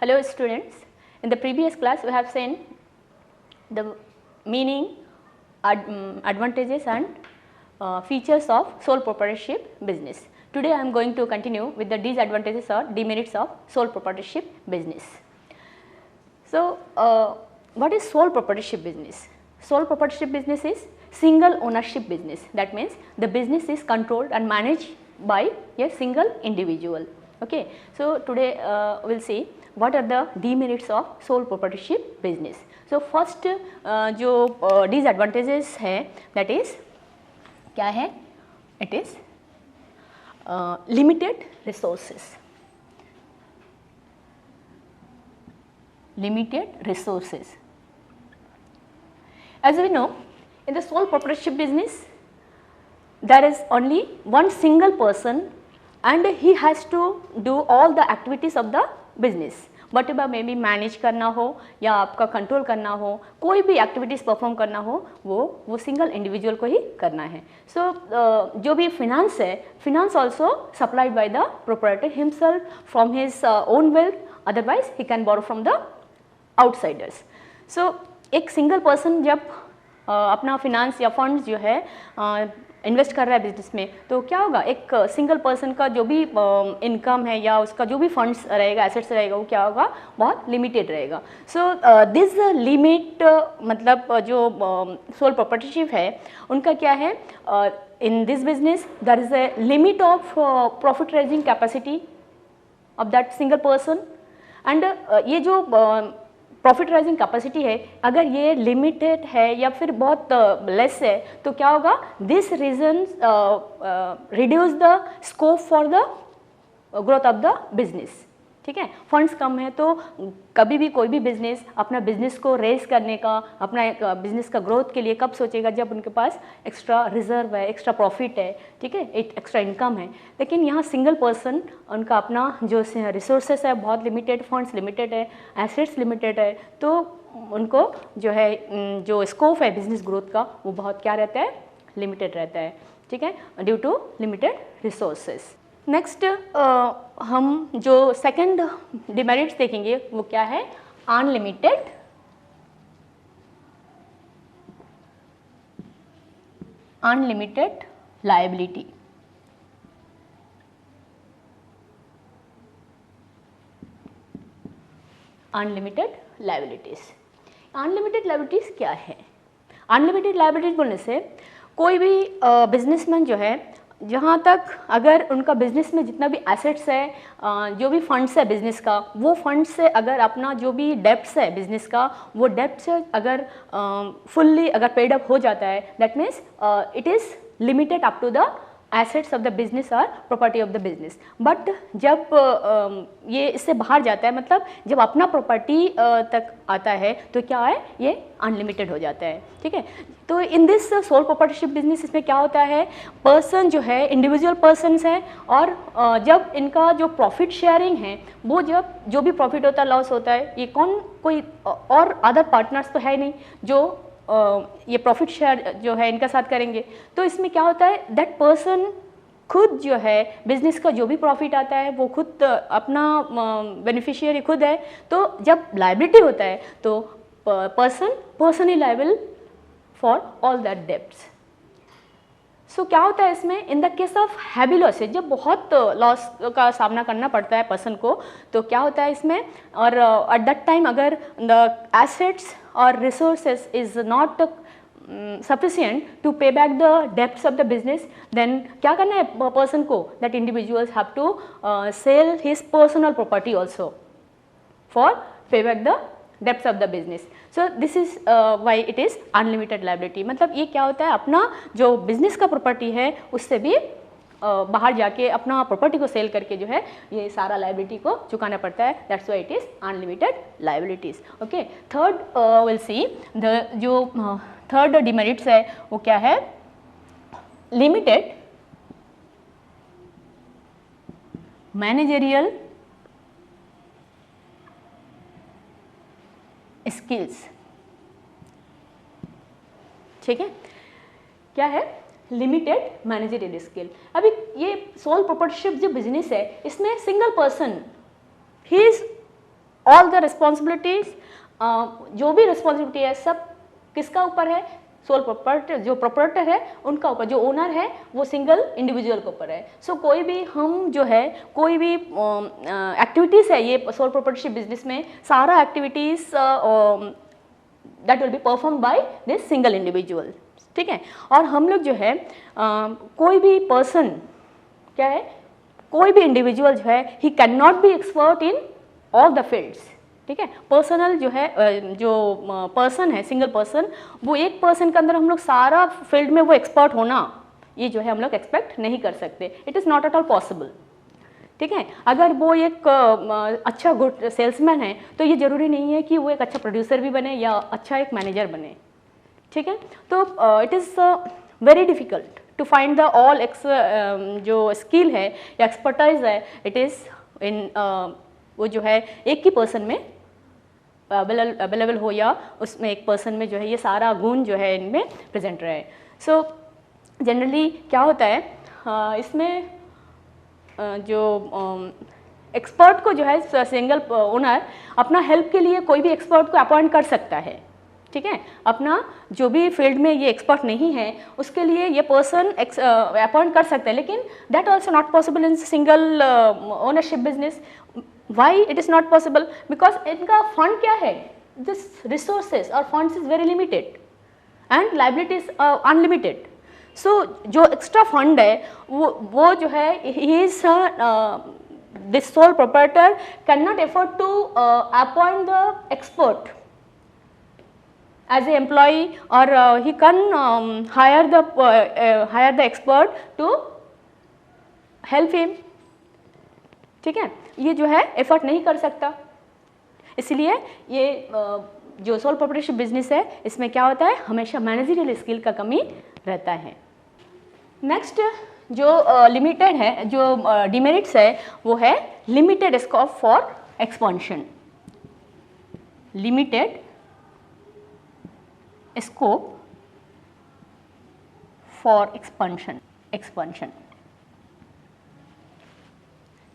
Hello students, in the previous class we have seen the meaning, advantages and features of sole proprietorship business. Today I am going to continue with the disadvantages or demerits of sole proprietorship business. So, what is sole proprietorship business? Sole proprietorship business is single ownership business. That means the business is controlled and managed by a single individual. Okay. So, today we will see what are the demerits of sole proprietorship business. So, first जो disadvantages है that is क्या है? It is limited resources. Limited resources. As we know, in the sole proprietorship business, there is only one single person and he has to do all the activities of the business. Whatever may be manage करना हो या आपका control करना हो, कोई भी activities perform करना हो वो सिंगल इंडिविजुअल को ही करना है. सो जो भी फिनांस है, finance also supplied by the proprietor himself from his own wealth, otherwise he can borrow from the outsiders. So एक सिंगल पर्सन जब अपना फिनांस या फंड्स जो है इन्वेस्ट कर रहा है बिजनेस में, तो क्या होगा, एक सिंगल पर्सन का जो भी इनकम है या उसका जो भी फंड्स रहेगा, एसेट्स रहेगा, वो क्या होगा, बहुत लिमिटेड रहेगा. सो दिस लिमिट मतलब जो सोल प्रोप्राइटरशिप है उनका क्या है, in this business there is a limit of profit raising capacity of that single person. And ये जो प्रॉफिट राइजिंग कैपेसिटी है, अगर ये लिमिटेड है या फिर बहुत लेस है, तो क्या होगा, this reason reduce the scope for the growth of the business. ठीक है, फंड्स कम है तो कभी भी कोई भी बिजनेस अपना बिजनेस को रेज करने का, अपना बिजनेस का ग्रोथ के लिए कब सोचेगा, जब उनके पास एक्स्ट्रा रिजर्व है, एक्स्ट्रा प्रॉफिट है, ठीक है, एक्स्ट्रा इनकम है. लेकिन यहाँ सिंगल पर्सन, उनका अपना जो रिसोर्सेस है बहुत लिमिटेड, फंड्स लिमिटेड है, एसेट्स लिमिटेड है, तो उनको जो है जो स्कोप है बिजनेस ग्रोथ का वो बहुत क्या रहता है, लिमिटेड रहता है. ठीक है, due to limited resources. Next हम जो सेकंड डिमेरिट्स देखेंगे वो क्या है, unlimited liability. Unlimited liabilities. Unlimited liabilities क्या है? अनलिमिटेड लायबिलिटीज बोलने से कोई भी बिजनेसमैन जो है, जहाँ तक अगर उनका बिजनेस में जितना भी एसेट्स है, जो भी फंड्स है बिजनेस का, वो फंड्स से अगर अपना जो भी डेब्ट्स है बिजनेस का, वो डेब्ट्स अगर फुल्ली अगर पेड अप हो जाता है, that means it is limited up to the assets of the business और property of the business. But जब ये इससे बाहर जाता है, मतलब जब अपना प्रॉपर्टी तक आता है, तो क्या है, ये अनलिमिटेड हो जाता है. ठीक है, तो in this sole proprietorship business इसमें क्या होता है, पर्सन जो है इंडिविजुअल पर्सनस है, और जब इनका जो प्रॉफिट शेयरिंग है, वो जब जो भी प्रॉफिट होता है, लॉस होता है, ये कोई और अदर पार्टनर्स तो है नहीं जो ये प्रॉफिट शेयर जो है इनका साथ करेंगे. तो इसमें क्या होता है, दैट पर्सन खुद जो है बिजनेस का जो भी प्रॉफिट आता है वो खुद अपना बेनिफिशियरी खुद है. तो जब लायबिलिटी होता है तो person liable for all that debts. So क्या होता है इसमें, in the case of heavy losses, जब बहुत लॉस का सामना करना पड़ता है पर्सन को, तो क्या होता है इसमें, और एट दैट टाइम अगर द एसेट्स और resources is not sufficient to pay back the debts of the business, then क्या करना है पर्सन को, that individuals have to sell his personal property also for pay back the debts of the business. So this is why it is unlimited liability. मतलब ये क्या होता है, अपना जो बिजनेस का प्रॉपर्टी है उससे भी बाहर जाके अपना प्रॉपर्टी को सेल करके जो है ये सारा लायबिलिटी को चुकाना पड़ता है. That's why it is unlimited liabilities. Okay, third will see the जो थर्ड डिमेरिट्स है वो क्या है, लिमिटेड मैनेजरियल स्किल्स. ठीक है, क्या है, लिमिटेड मैनेजरियल स्किल. अभी ये सोल प्रोप्राइटरशिप जो बिजनेस है, इसमें single person he is all the responsibilities, जो भी रिस्पॉन्सिबिलिटी है सब किसका ऊपर है, सोल प्रोप्राइटर, जो प्रोप्राइटर है उनका ऊपर, जो ओनर है वो सिंगल इंडिविजुअल के ऊपर है। सो कोई भी हम जो है कोई भी एक्टिविटीज़ है ये सोल प्रोप्राइटरशिप बिजनेस में, सारा activities that will be perform by this single individual, ठीक है। और हम लोग जो है कोई भी पर्सन क्या है, कोई भी इंडिविजुअल जो है he can not B expert in all the fields, ठीक है। पर्सनल जो है जो पर्सन है सिंगल पर्सन, वो एक पर्सन के अंदर हम लोग सारा फील्ड में वो एक्सपर्ट होना, ये जो है हम लोग एक्सपेक्ट नहीं कर सकते। It is not at all possible, ठीक है। अगर वो एक अच्छा गुड सेल्समैन है तो ये ज़रूरी नहीं है कि वो एक अच्छा प्रोड्यूसर भी बने या अच्छा एक मैनेजर बने, ठीक है। तो it is very difficult to find the all जो स्किल है या एक्सपर्टाइज है, इट इज़ इन वो जो है एक ही पर्सन में अवेलेबल हो या उसमें एक पर्सन में जो है ये सारा गुण जो है इनमें प्रेजेंट रहे। सो जनरली क्या होता है इसमें जो एक्सपर्ट को जो है सिंगल ओनर अपना हेल्प के लिए कोई भी एक्सपर्ट को अपॉइंट कर सकता है, ठीक है। अपना जो भी फील्ड में ये एक्सपर्ट नहीं है उसके लिए ये पर्सन अपॉइंट कर सकते हैं, लेकिन that also not possible in single ownership business. Why it is not possible? Because इनका फंड क्या है, दिस रिसोर्सेज और funds is very limited and liabilities unlimited. So जो एक्स्ट्रा फंड है वो जो है he is this sole proprietor can not afford to appoint the expert as a employee or he can hire the expert to help him, ठीक है। ये जो है एफर्ट नहीं कर सकता, इसलिए ये जो सोल प्रोप्राइटरशिप बिजनेस है इसमें क्या होता है, हमेशा मैनेजरियल स्किल का कमी रहता है। नेक्स्ट जो लिमिटेड है, जो डिमेरिट्स है वो है limited scope for expansion, limited scope for expansion,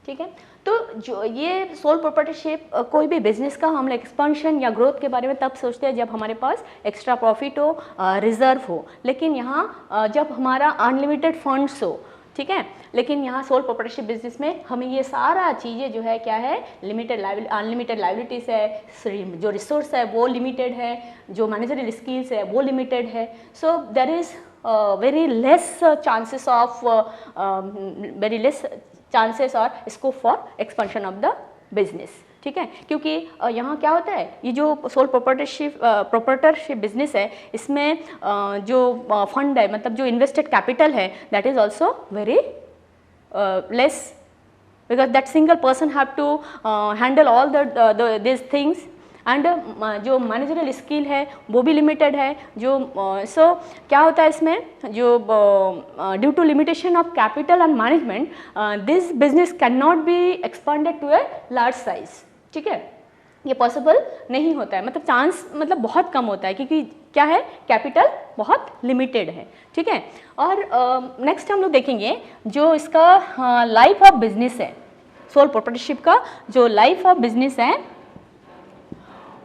ठीक है। तो जो ये सोल प्रोप्राइटरशिप कोई भी बिजनेस का हम एक्सपेंशन या ग्रोथ के बारे में तब सोचते हैं जब हमारे पास एक्स्ट्रा प्रॉफिट हो, रिजर्व हो, लेकिन यहाँ जब हमारा अनलिमिटेड फंड्स हो, ठीक है। लेकिन यहाँ सोल प्रोप्राइटरशिप बिजनेस में हमें ये सारा चीज़ें जो है क्या है, अनलिमिटेड लाइबिलिटीज़ है, जो रिसोर्स है वो लिमिटेड है, जो मैनेजरियल स्किल्स है वो लिमिटेड है। So there is very less chances और scope for expansion of the business, ठीक है। क्योंकि यहाँ क्या होता है, ये जो सोल प्रोप्राइटरशिप बिजनेस है इसमें जो फंड है, मतलब जो इन्वेस्टेड कैपिटल है, that is also very less, because that single person have to handle all this things and जो मैनेजरियल स्किल है वो भी लिमिटेड है। जो सो क्या होता है इसमें, जो due to limitation of capital and management this business can not be expanded to a large size, ठीक है। ये पॉसिबल नहीं होता है, मतलब चांस मतलब बहुत कम होता है, क्योंकि क्या है, कैपिटल बहुत लिमिटेड है, ठीक है। और नेक्स्ट हम लोग देखेंगे जो इसका लाइफ ऑफ बिजनेस है, सोल प्रोप्राइटरशिप का जो लाइफ ऑफ बिजनेस है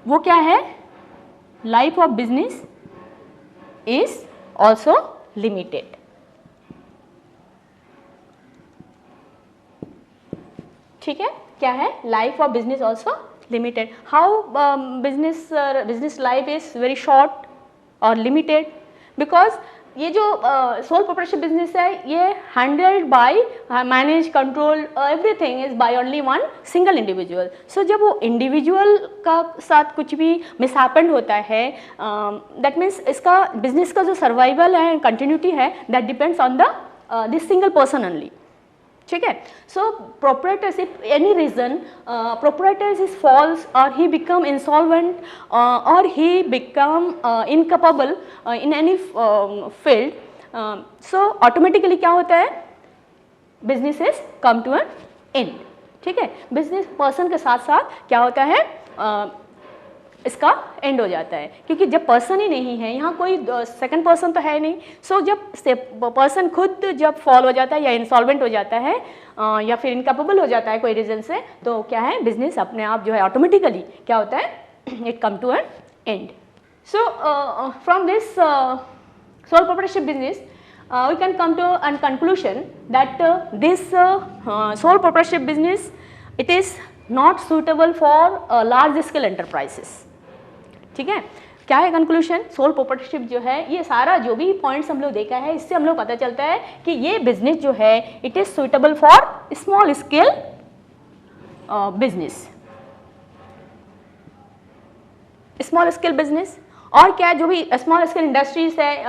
वो क्या है, life of business is also limited, ठीक है। क्या है, life of business also limited. How business life is very short और लिमिटेड, बिकॉज ये जो सोल प्रोप्राइटरशिप बिजनेस है ये handled by, manage, control, everything is by only one single individual. So जब वो इंडिविजुअल का साथ कुछ भी मिसहैपेंड होता है, दैट मीन्स इसका बिजनेस का जो सर्वाइवल है, कंटिन्यूटी है, that depends on the this single person only, ठीक है। सो proprietorship, any reason proprietor is false or he become insolvent or he become incapable in any field, so automatically क्या होता है, businesses come to an end, ठीक है। Business person के साथ साथ क्या होता है, इसका एंड हो जाता है, क्योंकि जब पर्सन ही नहीं है, यहाँ कोई सेकंड पर्सन तो है नहीं। सो जब पर्सन खुद जब फॉल हो जाता है या इंसॉल्वेंट हो जाता है या फिर इनकेपेबल हो जाता है कोई रीज़न से, तो क्या है, बिजनेस अपने आप जो है ऑटोमेटिकली क्या होता है, it come to an end. So from this sole proprietorship business we can come to a conclusion that this sole proprietorship business, it is not suitable for large scale enterprises। ठीक है, क्या है conclusion? Sole proprietorship जो है, ये सारा जो भी पॉइंट्स हम लोग देखा है, इससे हम लोग पता चलता है कि ये बिजनेस जो है it is suitable for small scale business, small scale business. और क्या है, जो भी स्मॉल स्केल इंडस्ट्रीज है,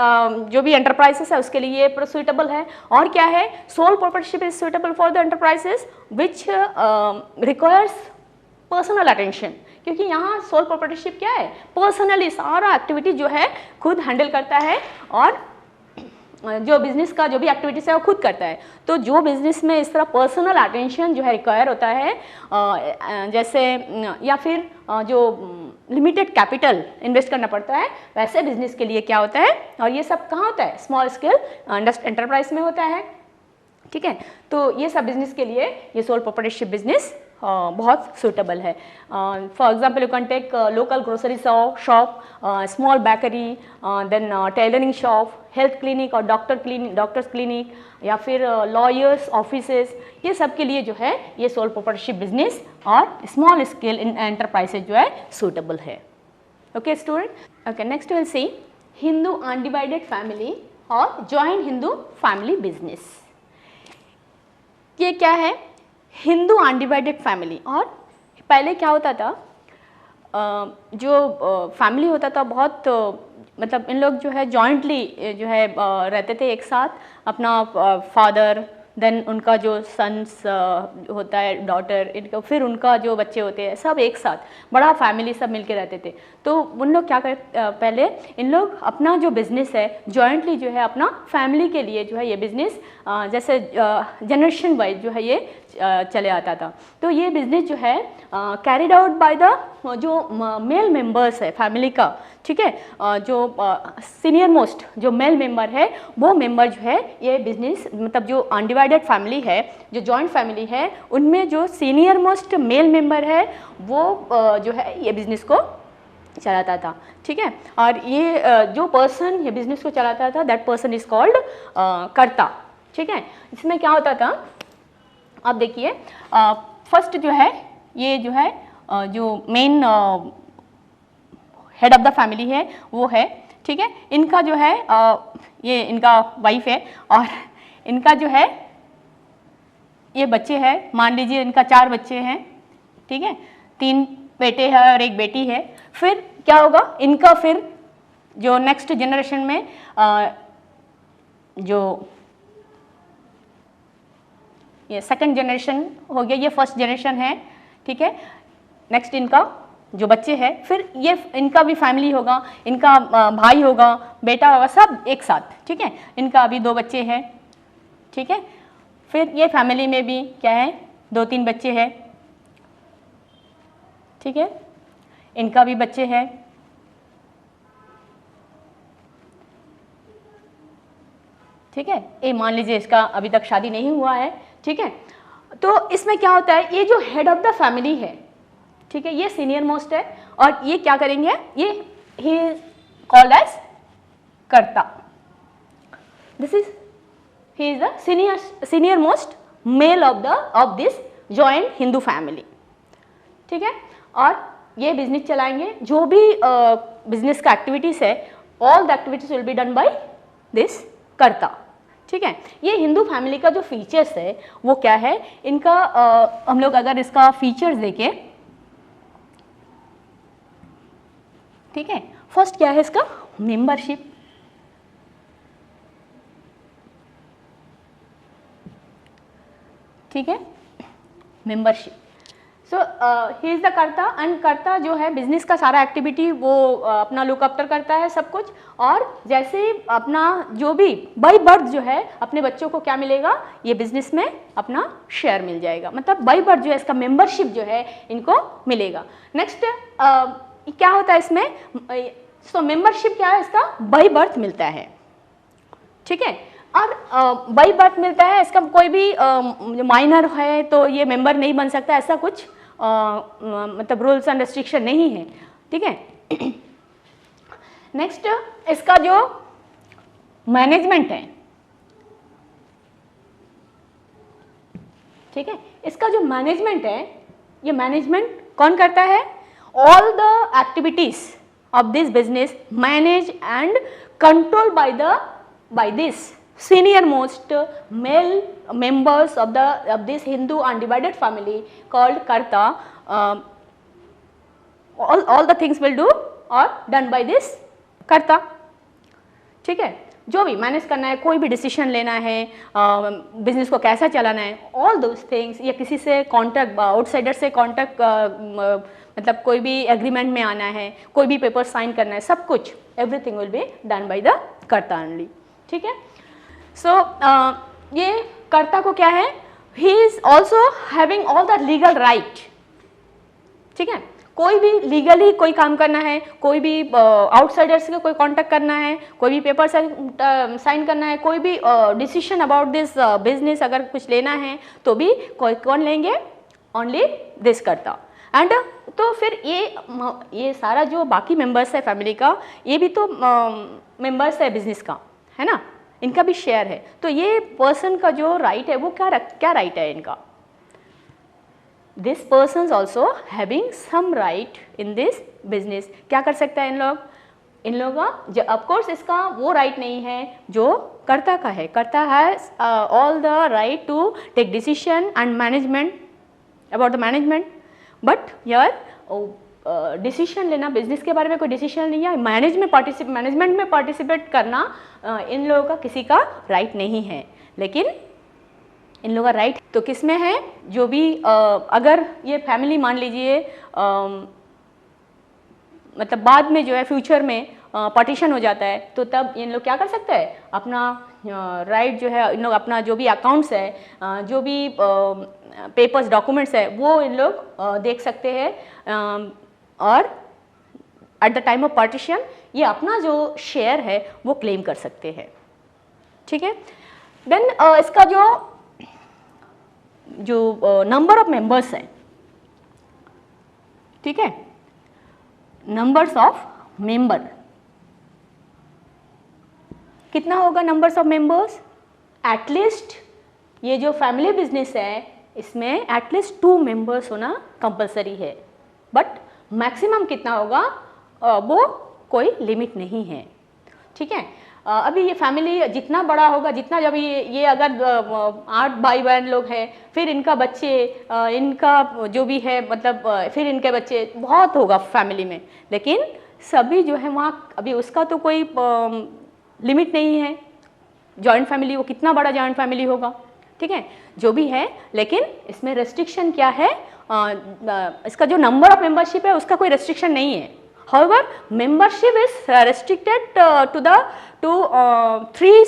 जो भी एंटरप्राइजेस है, उसके लिए ये सुइटेबल है। और क्या है, sole proprietorship is suitable for the enterprises which requires personal attention, क्योंकि यहाँ सोल प्रोप्राइटरशिप क्या है, पर्सनली सारा एक्टिविटी जो है खुद हैंडल करता है, और जो बिजनेस का जो भी एक्टिविटीज है वो खुद करता है। तो जो बिजनेस में इस तरह पर्सनल अटेंशन जो है रिक्वायर होता है, जैसे या फिर जो लिमिटेड कैपिटल इन्वेस्ट करना पड़ता है, वैसे बिजनेस के लिए क्या होता है, और ये सब कहाँ होता है, स्मॉल स्केल एंटरप्राइज में होता है। ठीक है, तो ये सब बिजनेस के लिए ये सोल प्रोप्राइटरशिप बिजनेस बहुत सुटेबल है। For example you can take local grocery shop, small bakery, then tailoring shop, health clinic और डॉक्टर्स क्लिनिक, या फिर लॉयर्स ऑफिसेस, ये सब के लिए जो है ये सोल प्रोप्राइटरशिप बिजनेस और स्मॉल स्केल एंटरप्राइजेज जो है सुटेबल है। Okay student, okay next will see Hindu undivided family और जॉइंट हिंदू फैमिली बिजनेस। ये क्या है, हिंदू अनडिवाइडेड फैमिली। और पहले क्या होता था, जो फैमिली होता था बहुत, मतलब इन लोग जो है जॉइंटली जो है रहते थे एक साथ, अपना फादर, देन उनका जो सन्स होता है, डॉटर, इनका फिर उनका जो बच्चे होते हैं, सब एक साथ बड़ा फैमिली सब मिलके रहते थे। तो उन लोग क्या पहले इन लोग अपना जो बिज़नेस है जॉइंटली जो है अपना फैमिली के लिए जो है ये बिज़नेस जैसे जनरेशन वाइज जो है ये चले आता था। तो ये बिज़नेस जो है कैरिड आउट बाय द जो मेल मेंबर्स है फैमिली का, ठीक है, जो सीनियर मोस्ट जो मेल मेंबर है वो मेंबर जो है ये बिज़नेस, मतलब जो अनडिवाइडेड फैमिली है, जो जॉइंट फैमिली है, उनमें जो सीनियर मोस्ट मेल मेंबर है वो जो है ये बिज़नेस को चलाता था। ठीक है, और ये जो पर्सन ये बिज़नेस को चलाता था दैट पर्सन इज कॉल्ड कर्ता। ठीक है, इसमें क्या होता था, आप देखिए फर्स्ट जो है ये जो है जो main head of the family है वो है। ठीक है, इनका जो है ये इनका वाइफ है और इनका जो है ये बच्चे हैं, मान लीजिए इनका 4 बच्चे हैं। ठीक है, 3 बेटे हैं और 1 बेटी है। फिर क्या होगा, इनका फिर जो नेक्स्ट जनरेशन में जो ये सेकंड जनरेशन हो गया, ये फर्स्ट जनरेशन है। ठीक है, नेक्स्ट इनका जो बच्चे हैं, फिर ये इनका भी फैमिली होगा, इनका भाई होगा, बेटा होगा, सब एक साथ। ठीक है, इनका अभी 2 बच्चे हैं। ठीक है, फिर ये फैमिली में भी क्या है 2-3 बच्चे हैं। ठीक है, इनका भी बच्चे हैं। ठीक है, ये मान लीजिए इसका अभी तक शादी नहीं हुआ है। ठीक है, तो इसमें क्या होता है, ये जो हेड ऑफ द फैमिली है, ठीक है, ये सीनियर मोस्ट है और ये क्या करेंगे, ये ही called as karta. He is the senior most male of this joint Hindu family. ठीक है, और ये बिजनेस चलाएंगे, जो भी बिजनेस का एक्टिविटीज है, all the activities will be done by this कर्ता। ठीक है, ये हिंदू फैमिली का जो फीचर्स है वो क्या है, इनका हम लोग अगर इसका फीचर्स देखें, ठीक है, फर्स्ट क्या है इसका मेंबरशिप। ठीक है, membership. So he is the कर्ता, एंड कर्ता जो है बिजनेस का सारा एक्टिविटी वो अपना लुक आफ्टर करता है सब कुछ। और जैसे अपना जो भी बाई बर्थ जो है अपने बच्चों को क्या मिलेगा, ये बिजनेस में अपना शेयर मिल जाएगा, मतलब बाई बर्थ जो है इसका मेंबरशिप जो है इनको मिलेगा। नेक्स्ट क्या होता है इसमें, तो मेंबरशिप क्या है इसका, बाय बर्थ मिलता है, ठीक है। और बाय बर्थ मिलता है, इसका कोई भी माइनर है तो ये मेंबर नहीं बन सकता, ऐसा कुछ मतलब रूल्स एंड रेस्ट्रिक्शन नहीं है, ठीक है। नेक्स्ट इसका जो मैनेजमेंट है, ठीक है, इसका जो मैनेजमेंट है, ये मैनेजमेंट कौन करता है, all the activities of this business manage and control by this senior most male members of this Hindu undivided family called Karta. All the things will do or done by this Karta, ठीक है। जो भी manage करना है, कोई भी decision लेना है, बिजनेस को कैसा चलाना है, ऑल दोज थिंग्स, या किसी से कॉन्टैक्ट, आउटसाइडर से कॉन्टैक्ट, मतलब कोई भी एग्रीमेंट में आना है, कोई भी पेपर साइन करना है, सब कुछ everything will be done by the कर्ता ओनली, ठीक है। सो ये कर्ता को क्या है, he is also having all the legal right, ठीक है। कोई भी लीगली कोई काम करना है, कोई भी आउटसाइडर से कोई कांटेक्ट करना है, कोई भी पेपर साइन करना है, कोई भी डिसीजन अबाउट दिस बिजनेस अगर कुछ लेना है तो भी कौन लेंगे, ओनली दिस कर्ता। एंड तो फिर ये सारा जो बाकी मेंबर्स है फैमिली का, ये भी तो मेंबर्स है बिजनेस का, है ना, इनका भी शेयर है। तो ये पर्सन का जो राइट है वो क्या राइट है इनका, this person also having some right in this business. क्या कर सकता है इन लोग का, ऑफकोर्स इसका वो राइट नहीं है जो कर्ता का है। Karta has all the right to take decision and management about the management, but यार डिसीजन लेना, बिजनेस के बारे में कोई डिसीजन नहीं है, मैनेजमेंट में पार्टिसिपेट करना इन लोगों का किसी का राइट नहीं है। लेकिन इन लोगों का राइट तो किस में है, जो भी अगर ये फैमिली मान लीजिए मतलब बाद में जो है फ्यूचर में पार्टीशन हो जाता है, तो तब इन लोग क्या कर सकते हैं, अपना राइट जो है, इन लोग अपना जो भी अकाउंट्स है, जो भी पेपर्स डॉक्यूमेंट्स है, वो इन लोग देख सकते हैं, और at the time of partition ये अपना जो शेयर है वो क्लेम कर सकते हैं, ठीक है। देन इसका जो नंबर ऑफ मेंबर्स है, ठीक है, नंबर्स ऑफ मेंबर कितना होगा, नंबर्स ऑफ मेंबर्स एटलीस्ट, ये जो फैमिली बिजनेस है इसमें एटलीस्ट 2 मेंबर्स होना कंपलसरी है, बट मैक्सिमम कितना होगा वो कोई लिमिट नहीं है, ठीक है। अभी ये फैमिली जितना बड़ा होगा, जितना जब ये अगर 8 भाई बहन लोग हैं, फिर इनका बच्चे, इनका जो भी है मतलब फिर इनके बच्चे बहुत होगा फैमिली में, लेकिन सभी जो है वहाँ अभी उसका तो कोई लिमिट नहीं है। जॉइंट फैमिली, वो कितना बड़ा जॉइंट फैमिली होगा, ठीक है, जो भी है, लेकिन इसमें रेस्ट्रिक्शन क्या है, इसका जो नंबर ऑफ मेंबरशिप है उसका कोई रेस्ट्रिक्शन नहीं है। However, membership is restricted to 3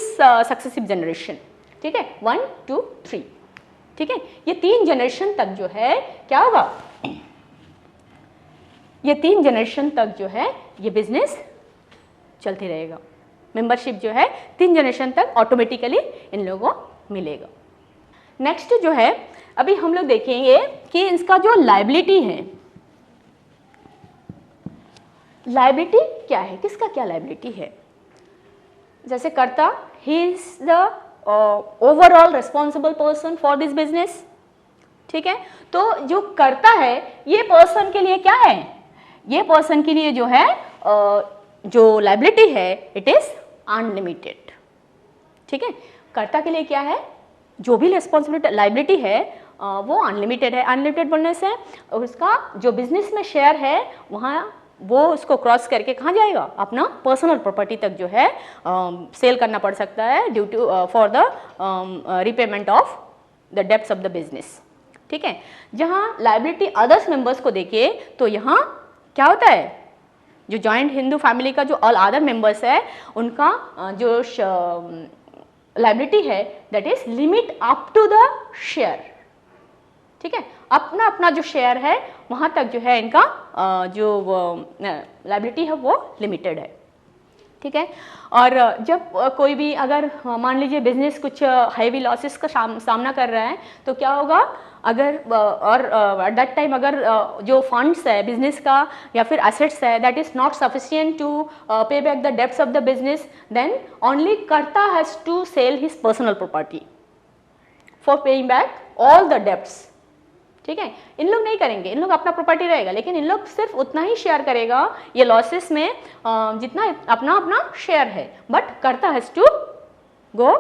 successive generation, ठीक है, 1 2 3, ठीक है। ये 3 जनरेशन तक जो है क्या होगा, ये 3 जनरेशन तक जो है ये बिजनेस चलते रहेगा। मेंबरशिप जो है 3 जनरेशन तक ऑटोमेटिकली इन लोगों को मिलेगा। नेक्स्ट जो है अभी हम लोग देखेंगे कि इसका जो लायबिलिटी है, लायबिलिटी क्या है, किसका क्या लायबिलिटी है। जैसे कर्ता, he is the overall responsible person for this business, ठीक है। तो जो कर्ता है ये पर्सन के लिए क्या है, ये पर्सन के लिए जो है जो लायबिलिटी है इट इज अनलिमिटेड, ठीक है। कर्ता के लिए क्या है, जो भी रिस्पॉन्सिबिलिटी लायबिलिटी है वो अनलिमिटेड है। अनलिमिटेड बोलने से उसका जो बिजनेस में शेयर है वहाँ वो उसको क्रॉस करके कहाँ जाएगा, अपना पर्सनल प्रॉपर्टी तक जो है सेल करना पड़ सकता है due to for the repayment of the debts of the business, ठीक है। जहाँ लायबिलिटी अदर्स मेंबर्स को देखे तो यहाँ क्या होता है, जो जॉइंट हिंदू फैमिली का जो ऑल अदर मेंबर्स है उनका जो लायबिलिटी है that is limit up to the share, ठीक है, अपना अपना जो शेयर है वहाँ तक जो है इनका जो लायबिलिटी है वो लिमिटेड है, ठीक है। और जब कोई भी अगर मान लीजिए बिजनेस कुछ हैवी लॉसेस का सामना कर रहा है तो क्या होगा, अगर और एट दैट टाइम अगर जो फंड्स है बिजनेस का या फिर एसेट्स है that is not sufficient to pay back the debts of the business, then only karta has to sell his personal property for paying back all the debts, ठीक है। इन लोग नहीं करेंगे, इन लोग अपना प्रॉपर्टी रहेगा, लेकिन इन लोग सिर्फ उतना ही शेयर करेगा ये लॉसेस में जितना अपना अपना शेयर है, but karta has to go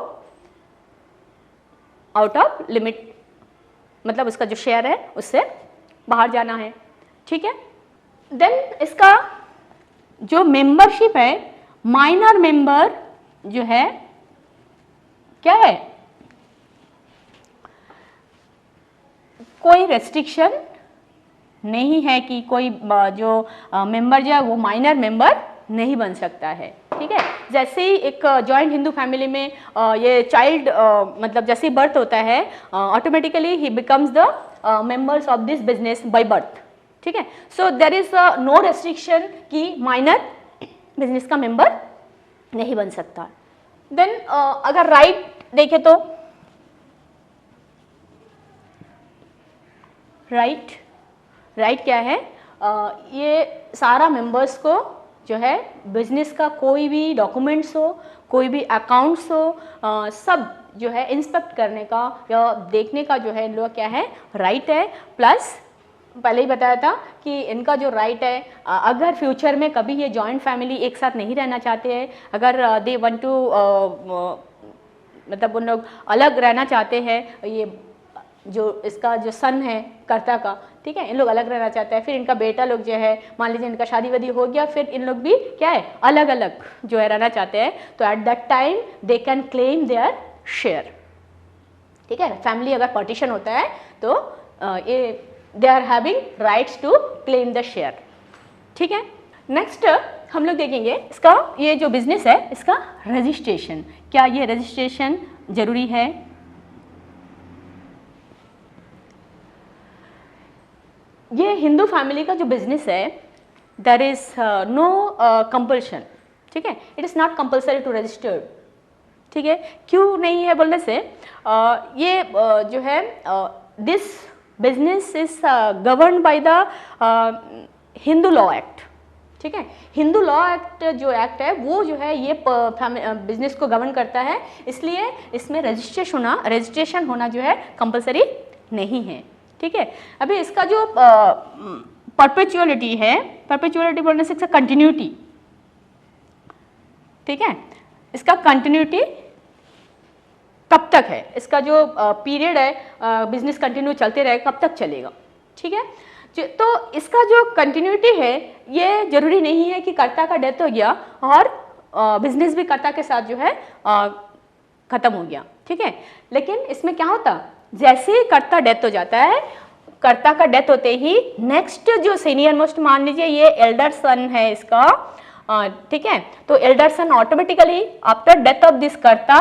out of limit, मतलब उसका जो शेयर है उससे बाहर जाना है, ठीक है। देन इसका जो मेंबरशिप है, माइनर मेंबर जो है क्या है, कोई रेस्ट्रिक्शन नहीं है कि कोई जो मेंबर जो है वो माइनर मेंबर नहीं बन सकता है, ठीक है। जैसे ही एक जॉइंट हिंदू फैमिली में ये चाइल्ड मतलब जैसे ही बर्थ होता है automatically he becomes the members of this business by birth, ठीक है। So there is no restriction कि माइनर बिजनेस का मेंबर नहीं बन सकता। देन अगर राइट देखें तो राइट क्या है, ये सारा मेंबर्स को जो है बिजनेस का कोई भी डॉक्यूमेंट्स हो, कोई भी अकाउंट्स हो, सब जो है इंस्पेक्ट करने का या देखने का जो है इन लोग क्या है राइट है। प्लस पहले ही बताया था कि इनका जो राइट है, अगर फ्यूचर में कभी ये जॉइंट फैमिली एक साथ नहीं रहना चाहते हैं, अगर दे वांट टू मतलब उन लोग अलग रहना चाहते हैं, ये जो इसका जो सन है कर्ता का, ठीक है, इन लोग अलग रहना चाहते हैं, फिर इनका बेटा लोग जो है मान लीजिए इनका शादी वादी हो गया, फिर इन लोग भी क्या है अलग अलग जो है रहना चाहते हैं, तो at that time they can claim their share, ठीक है। फैमिली अगर पार्टीशन होता है तो ये they are having rights to claim the share, ठीक है। नेक्स्ट हम लोग देखेंगे इसका ये जो बिजनेस है इसका रजिस्ट्रेशन, क्या ये रजिस्ट्रेशन जरूरी है। ये हिंदू फैमिली का जो बिजनेस है देयर इज नो कंपल्शन, ठीक है, it is not compulsory to registered, ठीक है। क्यों नहीं है बोलने से ये जो है this business is govern by the Hindu law act, ठीक है। हिंदू लॉ एक्ट जो एक्ट है वो जो है ये बिजनेस को गवर्न करता है, इसलिए इसमें रजिस्ट्रेशन होना जो है कंपल्सरी नहीं है, ठीक है। अभी इसका जो परपेचुअलिटी है, परपेचुअलिटी बोलने से इसका कंटिन्यूटी, ठीक है, इसका कंटिन्यूटी कब तक है, इसका जो पीरियड है बिजनेस कंटिन्यू चलते रहे कब तक चलेगा, ठीक है। तो इसका जो कंटिन्यूटी है ये जरूरी नहीं है कि कर्ता का डेथ हो गया और बिजनेस भी कर्ता के साथ जो है खत्म हो गया, ठीक है। लेकिन इसमें क्या होता, जैसे ही कर्ता डेथ हो जाता है, कर्ता का डेथ होते ही नेक्स्ट जो सीनियर मोस्ट, मान लीजिए ये एल्डर सन है इसका, ठीक है, तो elder son automatically after death of this कर्ता,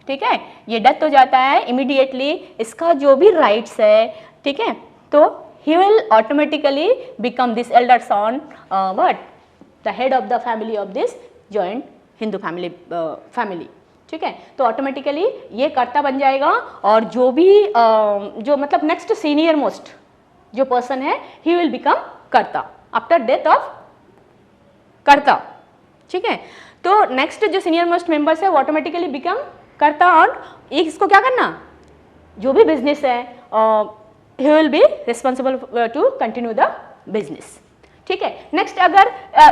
ठीक है, ये डेथ हो जाता है इमीडिएटली, इसका जो भी राइट्स है, ठीक है, तो he will automatically become this elder son what the head of the family of this joint Hindu family, ठीक है। तो ऑटोमेटिकली ये कर्ता बन जाएगा और जो भी जो मतलब नेक्स्ट सीनियर मोस्ट जो पर्सन है ही विल बिकम कर्ता आफ्टर डेथ ऑफ कर्ता, ठीक है। तो नेक्स्ट जो सीनियर मोस्ट मेंबर्स है वो ऑटोमेटिकली बिकम कर्ता और इसको क्या करना, जो भी बिजनेस है he will be responsible to continue the business, ठीक है। नेक्स्ट अगर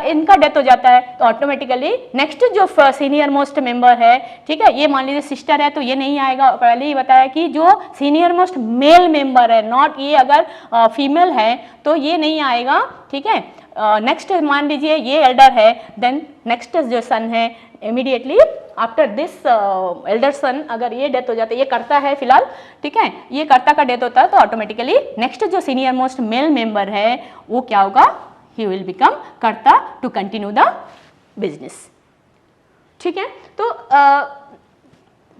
इनका डेथ हो जाता है तो ऑटोमेटिकली नेक्स्ट जो सीनियर मोस्ट मेंबर है, ठीक है, ये मान लीजिए सिस्टर है तो ये नहीं आएगा, पहले ही बताया कि जो सीनियर मोस्ट मेल मेंबर है, नॉट ये अगर फीमेल है तो ये नहीं आएगा, ठीक है। नेक्स्ट मान लीजिए ये एल्डर है, देन नेक्स्ट जो सन है immediately after this elder son अगर ये डेथ हो जाता है, ये कर्ता है फिलहाल, ठीक है, ये कर्ता का डेथ होता है तो ऑटोमेटिकली नेक्स्ट जो सीनियर मोस्ट मेल मेंबर है वो क्या होगा, ही विल बिकम कर्ता टू कंटिन्यू द बिजनेस, ठीक है। तो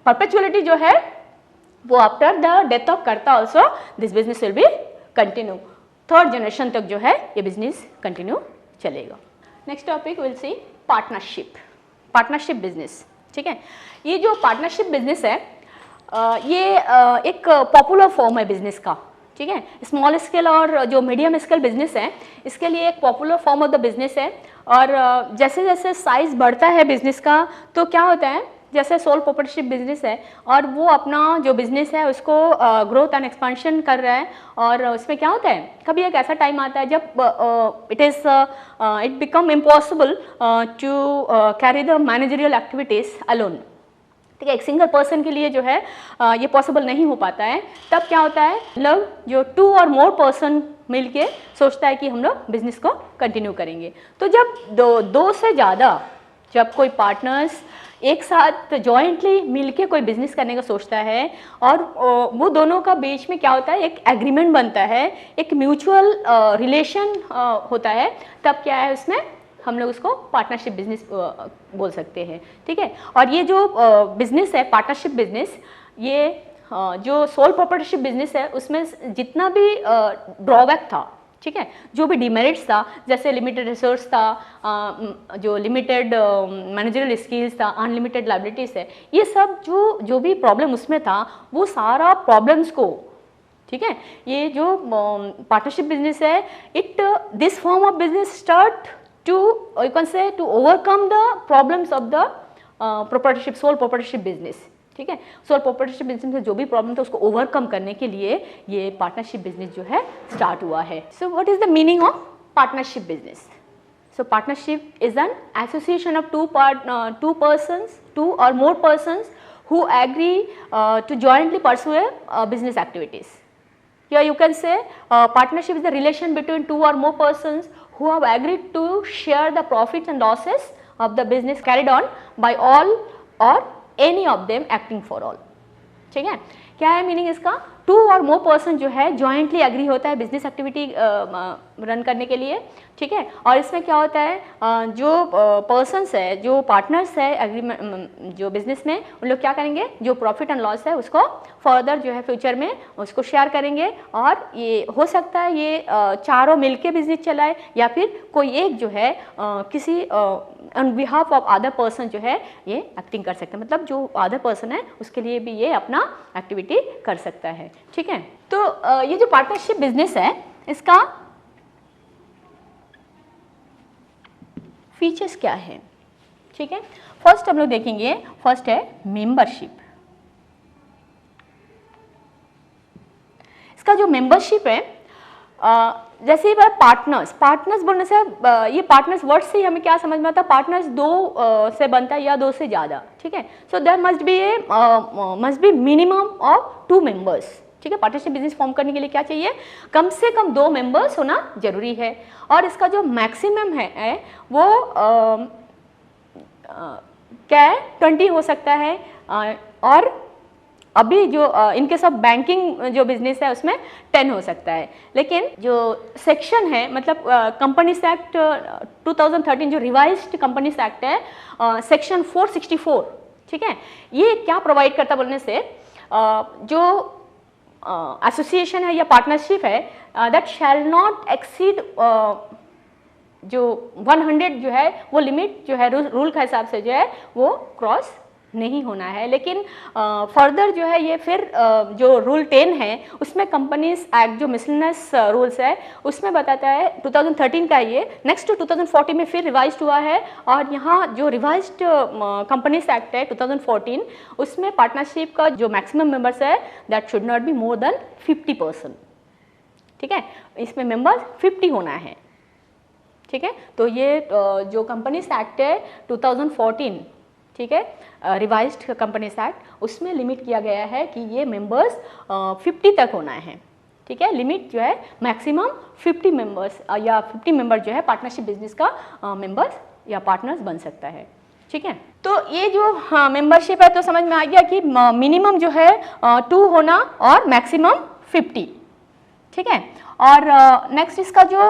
परपेचुअलिटी जो है वो आफ्टर द डेथ ऑफ कर्ता also this business will be continue, third generation तक जो है ये बिजनेस कंटिन्यू चलेगा। Next topic will see partnership business. ठीक है, ये जो पार्टनरशिप बिजनेस है ये एक पॉपुलर फॉर्म है बिजनेस का। ठीक है, स्मॉल स्केल और जो मीडियम स्केल बिजनेस है इसके लिए एक popular form of the business है। और जैसे जैसे साइज़ बढ़ता है बिजनेस का तो क्या होता है, जैसे सोल प्रोप्राइटरशिप बिजनेस है और वो अपना जो बिजनेस है उसको ग्रोथ एंड एक्सपेंशन कर रहा है, और उसमें क्या होता है, कभी एक ऐसा टाइम आता है जब it become impossible to carry the managerial activities alone. ठीक है, एक सिंगल पर्सन के लिए जो है ये पॉसिबल नहीं हो पाता है। तब क्या होता है, लोग जो 2 और मोर पर्सन मिलके सोचता है कि हम लोग बिजनेस को कंटिन्यू करेंगे। तो जब दो से ज़्यादा जब कोई पार्टनर्स एक साथ जॉइंटली मिलके कोई बिजनेस करने का सोचता है और वो दोनों का बीच में क्या होता है, एक एग्रीमेंट बनता है, एक म्यूचुअल रिलेशन होता है, तब क्या है उसमें हम लोग उसको पार्टनरशिप बिजनेस बोल सकते हैं। ठीक है, और ये जो बिजनेस है पार्टनरशिप बिजनेस, ये जो सोल प्रोप्राइटरशिप बिजनेस है उसमें जितना भी ड्रॉबैक था, ठीक है, जो भी डिमेरिट्स था, जैसे लिमिटेड रिसोर्स था, जो लिमिटेड मैनेजरियल स्किल्स था, अनलिमिटेड लायबिलिटीज़ है, ये सब जो भी प्रॉब्लम उसमें था वो सारा प्रॉब्लम्स को, ठीक है, ये जो पार्टनरशिप बिजनेस है, this form of business start to you can say to overcome the problems of the soul proprietorship business. ठीक है, सोल प्रोप्राइटरशिप बिजनेस में जो भी प्रॉब्लम था उसको ओवरकम करने के लिए ये पार्टनरशिप बिजनेस जो है स्टार्ट हुआ है। So what is the meaning of partnership business? So partnership is an association of two persons, 2 or more persons who agree to jointly pursue business activities. Here you can say partnership is the relation between 2 or more persons who have agreed to share the profits and losses of the business carried on by all or any of them acting for all. ठीक है, क्या है meaning इसका? 2 और more person जो है jointly agree होता है बिजनेस एक्टिविटी रन करने के लिए। ठीक है, और इसमें क्या होता है, जो पर्सन्स है, जो पार्टनर्स है एग्रीमेंट जो बिजनेस में, उन लोग क्या करेंगे, जो प्रॉफिट एंड लॉस है उसको फर्दर जो है फ्यूचर में उसको शेयर करेंगे, और ये हो सकता है ये चारों मिलके बिजनेस चलाए या फिर कोई एक जो है किसी on behalf of other person जो है ये एक्टिंग कर सकते हैं, मतलब जो अदर पर्सन है उसके लिए भी ये अपना एक्टिविटी कर सकता है। ठीक है, तो ये जो पार्टनरशिप बिजनेस है इसका फीचर्स क्या है? ठीक है, फर्स्ट हम लोग देखेंगे, फर्स्ट है मेंबरशिप। इसका जो मेंबरशिप है, जैसे ये पार्टनर्स बोलने से ये पार्टनर्स वर्ड से हमें क्या समझ में आता है, पार्टनर्स 2 से बनता है या 2 से ज़्यादा। ठीक है, so there must be minimum of 2 members. ठीक है, पार्टनरशिप बिजनेस फॉर्म करने के लिए क्या चाहिए, कम से कम 2 मेंबर्स होना जरूरी है, और इसका जो मैक्सिमम है वो क्या है, 20 हो सकता है, और अभी जो इनके सब बैंकिंग जो बिजनेस है उसमें 10 हो सकता है। लेकिन जो सेक्शन है, मतलब कंपनीज एक्ट 2013 जो रिवाइज्ड कंपनीज एक्ट है, सेक्शन 464, ठीक है, ये क्या प्रोवाइड करता बोलने से, जो एसोसिएशन है या पार्टनरशिप है, दैट शैल नॉट एक्सीड जो 100 जो है वो लिमिट जो है रूल के हिसाब से जो है वो क्रॉस नहीं होना है। लेकिन फर्दर जो है ये फिर जो रूल 10 है उसमें कंपनीज एक्ट जो मिसलेनियस रूल्स है उसमें बताता है, 2013 का ये नेक्स्ट 2014 में फिर रिवाइज्ड हुआ है, और यहाँ जो रिवाइज्ड कंपनीज एक्ट है 2014 उसमें पार्टनरशिप का जो मैक्सिमम मेंबर्स है that should not be more than 50%। ठीक है, इसमें मेंबर्स 50 होना है। ठीक है, तो ये जो कंपनीज एक्ट है 2014, ठीक है, रिवाइज्ड कंपनीज एक्ट, उसमें लिमिट किया गया है कि ये मेंबर्स 50 तक होना है। ठीक है, लिमिट जो है मैक्सिमम 50 मेंबर्स या 50 मेंबर जो है पार्टनरशिप बिजनेस का मेंबर्स या पार्टनर्स बन सकता है। ठीक है, तो ये जो मेंबरशिप है तो समझ में आ गया कि मिनिमम जो है 2 होना और मैक्सिमम 50। ठीक है, और नेक्स्ट इसका जो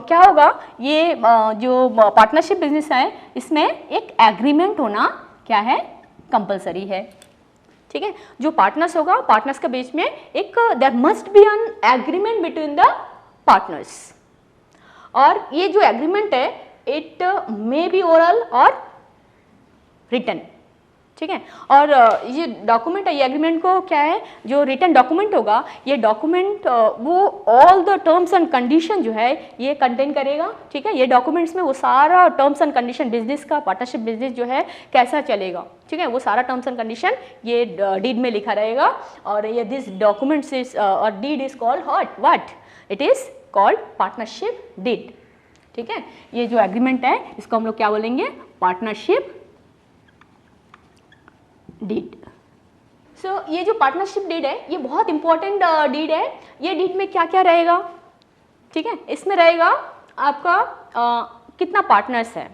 क्या होगा, ये जो पार्टनरशिप बिजनेस है इसमें एक एग्रीमेंट होना क्या है, कंपलसरी है। ठीक है। जो पार्टनर्स होगा, पार्टनर्स के बीच में एक there must be an agreement between the partners, और ये जो एग्रीमेंट है इट मे बी ओरल और रिटन, ठीक है। और ये डॉक्यूमेंट है, ये एग्रीमेंट को क्या है, जो रिटन डॉक्यूमेंट होगा, ये डॉक्यूमेंट वो all the terms and condition जो है ये कंटेन करेगा, ठीक है। ये डॉक्यूमेंट्स में वो सारा टर्म्स एंड कंडीशन, बिजनेस का, पार्टनरशिप बिजनेस जो है कैसा चलेगा, ठीक है, वो सारा टर्म्स एंड कंडीशन ये डीड में लिखा रहेगा। और ये दिस डॉक्यूमेंट्स इज और deed is called what, it is called partnership deed, ठीक है। ये जो एग्रीमेंट है इसको हम लोग क्या बोलेंगे, पार्टनरशिप डीड। सो ये जो पार्टनरशिप डीड है ये बहुत इंपॉर्टेंट डीड है। ये डीड में क्या क्या रहेगा, ठीक है, इसमें रहेगा आपका कितना पार्टनर्स है,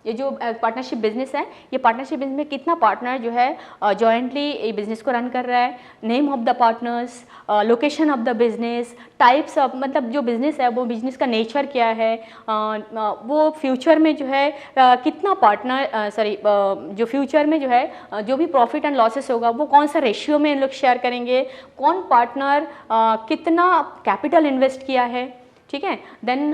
ये जो पार्टनरशिप बिजनेस है, ये पार्टनरशिप बिजनेस में कितना पार्टनर जो है जॉइंटली ये बिजनेस को रन कर रहा है, name of the partners, location of the business, types of, मतलब जो बिजनेस है वो बिजनेस का नेचर क्या है, वो फ्यूचर में जो है कितना पार्टनर जो फ्यूचर में जो है जो भी प्रॉफिट एंड लॉसेस होगा वो कौन सा रेशियो में इन लोग शेयर करेंगे, कौन पार्टनर कितना कैपिटल इन्वेस्ट किया है, ठीक है। देन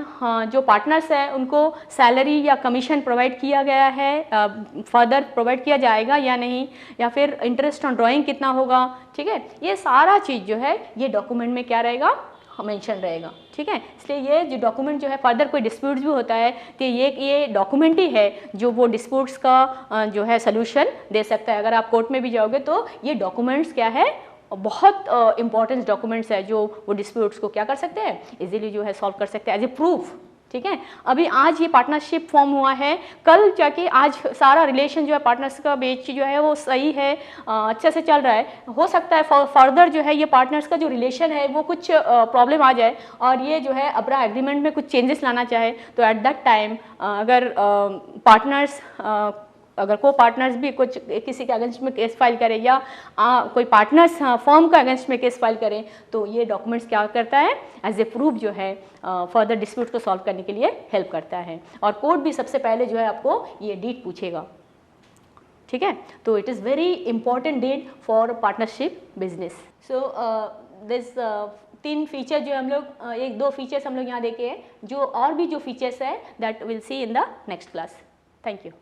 जो पार्टनर्स हैं उनको सैलरी या कमीशन प्रोवाइड किया गया है, फर्दर प्रोवाइड किया जाएगा या नहीं, या फिर इंटरेस्ट ऑन ड्राइंग कितना होगा, ठीक है। ये सारा चीज़ जो है ये डॉक्यूमेंट में क्या रहेगा, मेंशन रहेगा, ठीक है। इसलिए ये जो डॉक्यूमेंट जो है, फर्दर कोई डिस्प्यूट्स भी होता है कि ये डॉक्यूमेंट ही है जो वो डिस्प्यूट्स का जो है सोल्यूशन दे सकता है। अगर आप कोर्ट में भी जाओगे तो ये डॉक्यूमेंट्स क्या है, बहुत इंपॉर्टेंट डॉक्यूमेंट्स है जो वो डिस्प्यूट्स को क्या कर सकते हैं, इजीली जो है सॉल्व कर सकते हैं एज ए प्रूफ, ठीक है। अभी आज ये पार्टनरशिप फॉर्म हुआ है, कल जाके आज सारा रिलेशन जो है पार्टनर्स का बीच जो है वो सही है, अच्छे से चल रहा है, हो सकता है फर्दर जो है ये पार्टनर्स का जो रिलेशन है वो कुछ प्रॉब्लम आ जाए और ये जो है अपना एग्रीमेंट में कुछ चेंजेस लाना चाहे, तो एट दैट टाइम अगर पार्टनर्स अगर को पार्टनर्स भी कुछ किसी के अगेंस्ट में केस फाइल करें या कोई पार्टनर्स फर्म का अगेंस्ट में केस फाइल करें, तो ये डॉक्यूमेंट्स क्या करता है, एज ए प्रूफ जो है फर्दर डिस्प्यूट को सॉल्व करने के लिए हेल्प करता है। और कोर्ट भी सबसे पहले जो है आपको ये डीड पूछेगा, ठीक है। तो it is very important deed for partnership business. So this 3 feature जो हम लोग 1-2 फीचर्स हम लोग यहाँ देखे हैं, जो और भी जो फीचर्स है that will see in the next class. Thank you.